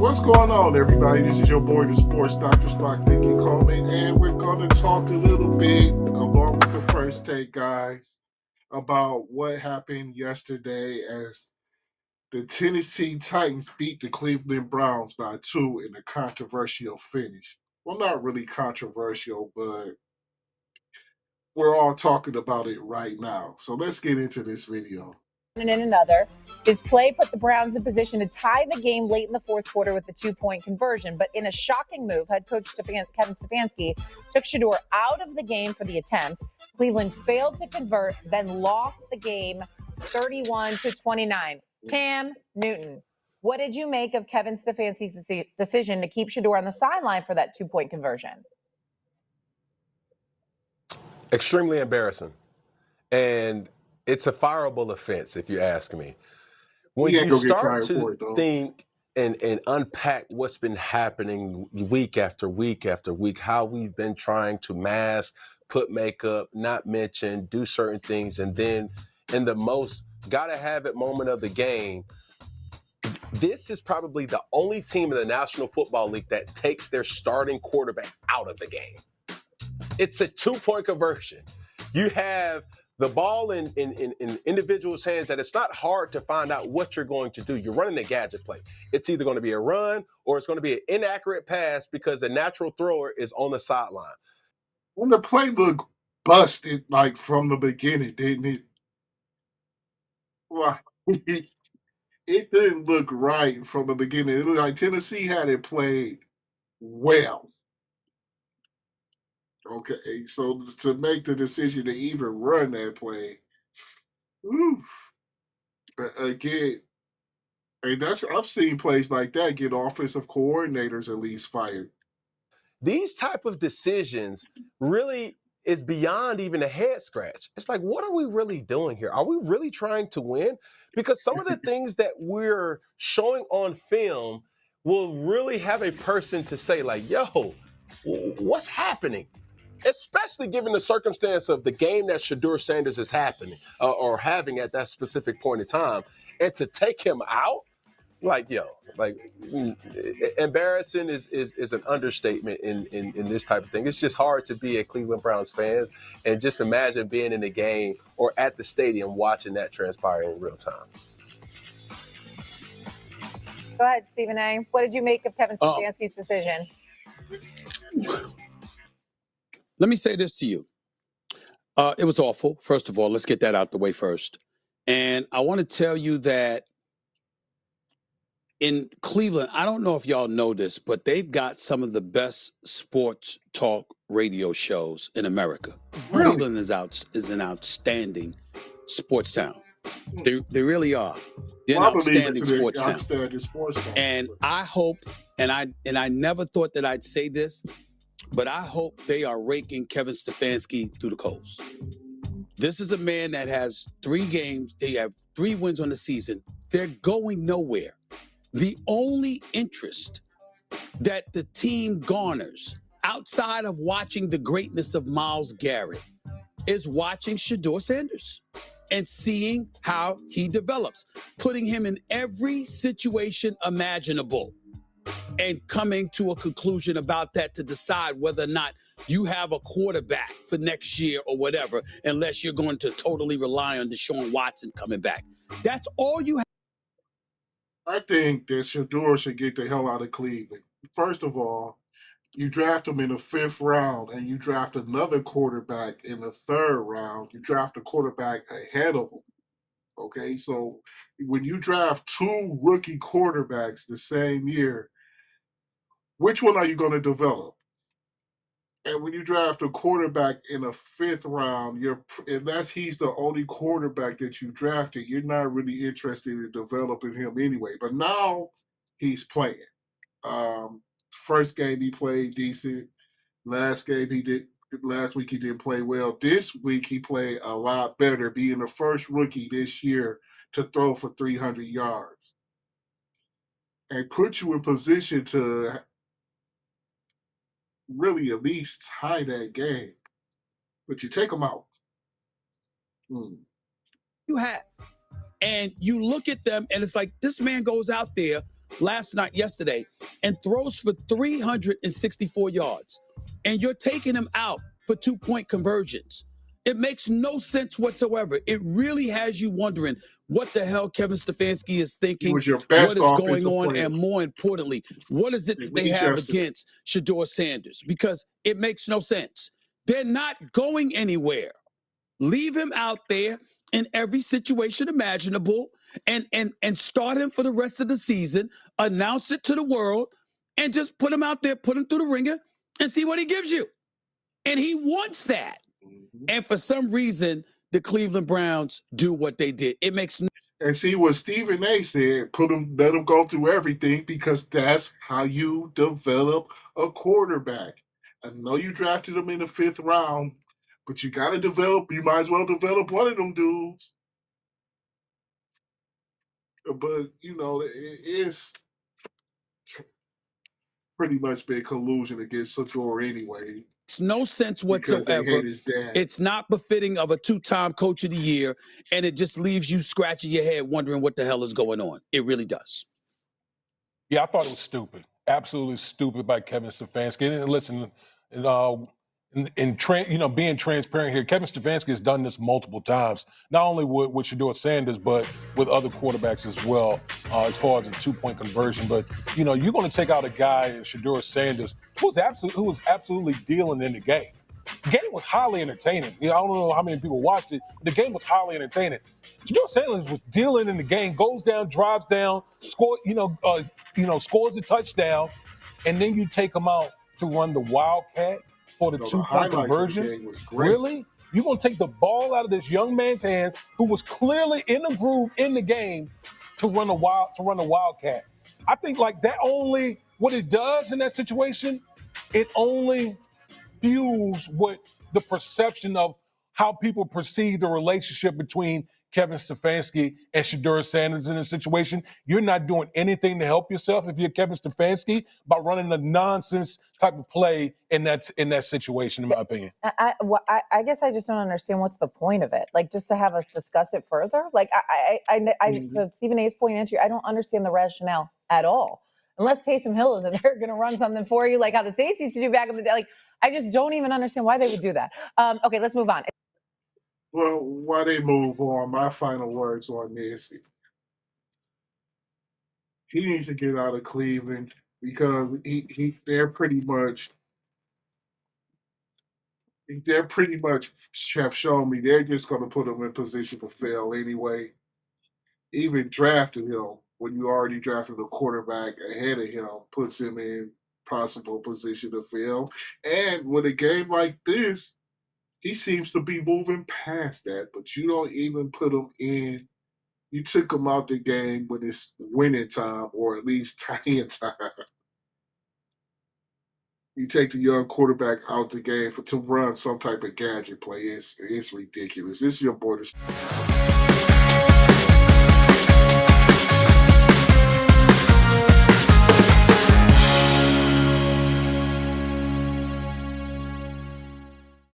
What's going on, everybody? This is your boy, the Sports Dr. Spock, Mickey Coleman, and we're going to talk a little bit, along with the first take, guys, about what happened yesterday as the Tennessee Titans beat the Cleveland Browns by 2 in a controversial finish. Well, not really controversial, but we're all talking about it right now. So let's get into this video. And in another, his play put the Browns in position to tie the game late in the fourth quarter with the 2-point conversion. But in a shocking move, head coach Kevin Stefanski took Shedeur out of the game for the attempt. Cleveland failed to convert, then lost the game 31-29. Cam Newton, what did you make of Kevin Stefanski's decision to keep Shedeur on the sideline for that 2-point conversion? Extremely embarrassing. And it's a fireable offense, if you ask me. When He ain't you gonna get start fired for to it, though. think and unpack what's been happening week after week after week, how we've been trying to mask, put makeup, not mention, do certain things, and then in the most gotta have it moment of the game, this is probably the only team in the National Football League that takes their starting quarterback out of the game. It's a 2-point conversion. You have the ball in individuals' hands that it's not hard to find out what you're going to do. You're running a gadget play. It's either going to be a run or it's going to be an inaccurate pass because the natural thrower is on the sideline. When the play looked busted, like from the beginning, didn't it? Well, it didn't look right from the beginning. It looked like Tennessee had it played well. Okay, so to make the decision to even run that play, oof, again, and that's I've seen plays like that get offensive coordinators at least fired. These type of decisions really is beyond even a head scratch. It's like, what are we really doing here? Are we really trying to win? Because some of the things that we're showing on film will really have a person to say, like, yo, what's happening? Especially given the circumstance of the game that Shedeur Sanders is happening or having at that specific point in time. And to take him out, like, yo, like embarrassing is an understatement in this type of thing. It's just hard to be a Cleveland Browns fans and just imagine being in the game or at the stadium watching that transpire in real time. Go ahead, Stephen A. What did you make of Kevin Stefanski's decision? Let me say this to you. It was awful. First of all, let's get that out the way first. And I want to tell you that in Cleveland, I don't know if y'all know this, but they've got some of the best sports talk radio shows in America. Really? Cleveland is an outstanding sports town. They really are. They're an outstanding sports town. And I hope, and I never thought that I'd say this, but I hope they are raking Kevin Stefanski through the coals. This is a man that has 3 games. They have 3 wins on the season. They're going nowhere. The only interest that the team garners outside of watching the greatness of Myles Garrett is watching Shedeur Sanders and seeing how he develops, putting him in every situation imaginable and coming to a conclusion about that to decide whether or not you have a quarterback for next year or whatever, unless you're going to totally rely on Deshaun Watson coming back. That's all you have. I think that Shedeur should get the hell out of Cleveland. First of all, you draft him in the 5th round and you draft another quarterback in the 3rd round. You draft a quarterback ahead of him. Okay, so when you draft 2 rookie quarterbacks the same year, which one are you going to develop? And when you draft a quarterback in a 5th round, he's the only quarterback that you drafted, you're not really interested in developing him anyway. But now he's playing. First game he played decent. Last week he didn't play well. This week he played a lot better, being the first rookie this year to throw for 300 yards. And put you in position to really at least tie that game. But you take them out. You have. And you look at them and it's like, this man goes out there yesterday, and throws for 364 yards. And you're taking him out for 2-point conversions. It makes no sense whatsoever. It really has you wondering what the hell Kevin Stefanski is He thinking, was your what best is going offensive on, player. and more importantly, what is it that At they least have yesterday. against Shedeur Sanders? Because it makes no sense. They're not going anywhere. Leave him out there in every situation imaginable and start him for the rest of the season, announce it to the world, and just put him out there, put him through the ringer, and see what he gives you. And he wants that. And for some reason, the Cleveland Browns do what they did. It makes no. And see what Stephen A said, let him go through everything because that's how you develop a quarterback. I know you drafted him in the 5th round, but you got to develop. You might as well develop one of them dudes. But it's pretty much been collusion against Shedeur anyway. It's no sense Because they whatsoever. hate his dad. It's not befitting of a 2-time coach of the year, and it just leaves you scratching your head wondering what the hell is going on. It really does. Yeah, I thought it was stupid. Absolutely stupid by Kevin Stefanski. And listen, being transparent here, Kevin Stefanski has done this multiple times, not only with Shedeur Sanders, but with other quarterbacks as well, as far as a 2-point conversion. But, you're going to take out a guy, Shedeur Sanders, who was absolutely dealing in the game. The game was highly entertaining. I don't know how many people watched it, but the game was highly entertaining. Shedeur Sanders was dealing in the game, goes down, drives down, scores a touchdown, and then you take him out to run the Wildcat for the 2-point conversion. The game was great. Really? You're going to take the ball out of this young man's hand who was clearly in a groove in the game to run a Wildcat. I think what it does in that situation, it only fuels what the perception of how people perceive the relationship between Kevin Stefanski and Shedeur Sanders in this situation. You're not doing anything to help yourself if you're Kevin Stefanski by running a nonsense type of play in that situation, in my opinion. I guess I just don't understand what's the point of it. Like, just to have us discuss it further. Like, to Stephen A's point, I don't understand the rationale at all. Unless Taysom Hill is and they're going to run something for you, like how the Saints used to do back in the day. Like, I just don't even understand why they would do that. Okay, let's move on. Well, while they move on, my final words on this: he needs to get out of Cleveland because they're pretty much have shown me they're just going to put him in position to fail anyway. Even drafting him when you already drafted a quarterback ahead of him puts him in possible position to fail. And with a game like this, he seems to be moving past that, but you don't even put him in. You took him out the game when it's winning time or at least tying time. You take the young quarterback out the game to run some type of gadget play. It's ridiculous. This is your boy.